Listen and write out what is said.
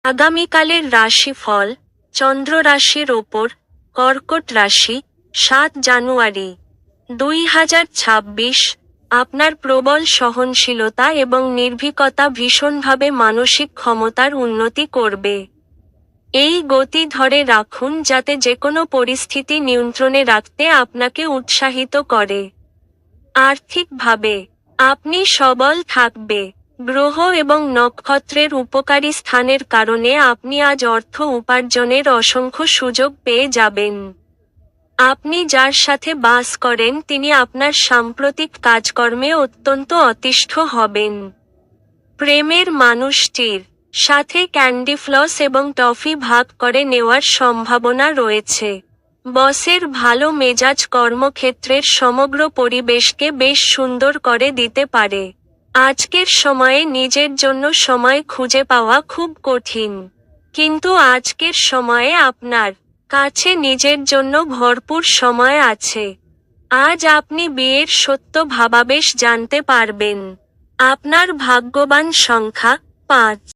আগামীকালের রাশিফল, চন্দ্র রাশির ওপর, কর্কট রাশি, ৭ জানুয়ারি ২০২৬। আপনার প্রবল সহনশীলতা এবং নির্ভীকতা ভীষণভাবে মানসিক ক্ষমতার উন্নতি করবে। এই গতি ধরে রাখুন যাতে যেকোনো পরিস্থিতি নিয়ন্ত্রণে রাখতে আপনাকে উৎসাহিত করে। আর্থিকভাবে আপনি সবল থাকবে। গ্রহ এবং নক্ষত্রের উপকারী স্থানের কারণে আপনি আজ অর্থ উপার্জনের অসংখ্য সুযোগ পেয়ে যাবেন। আপনি যার সাথে বাস করেন তিনি আপনার সাম্প্রতিক কাজকর্মে অত্যন্ত অতিষ্ঠ হবেন। প্রেমের মানুষটির সাথে ক্যান্ডি ফ্লস এবং টফি ভাগ করে নেওয়ার সম্ভাবনা রয়েছে। বসের ভালো মেজাজ কর্মক্ষেত্রের সমগ্র পরিবেশকে বেশ সুন্দর করে দিতে পারে। আজকের সময়ে নিজের জন্য সময় খুঁজে পাওয়া খুব কঠিন, কিন্তু আজকের সময়ে আপনার কাছে নিজের জন্য ভরপুর সময় আছে। আজ আপনি বিয়ের সত্য ভাবাবেশ জানতে পারবেন। আপনার ভাগ্যবান সংখ্যা ৫।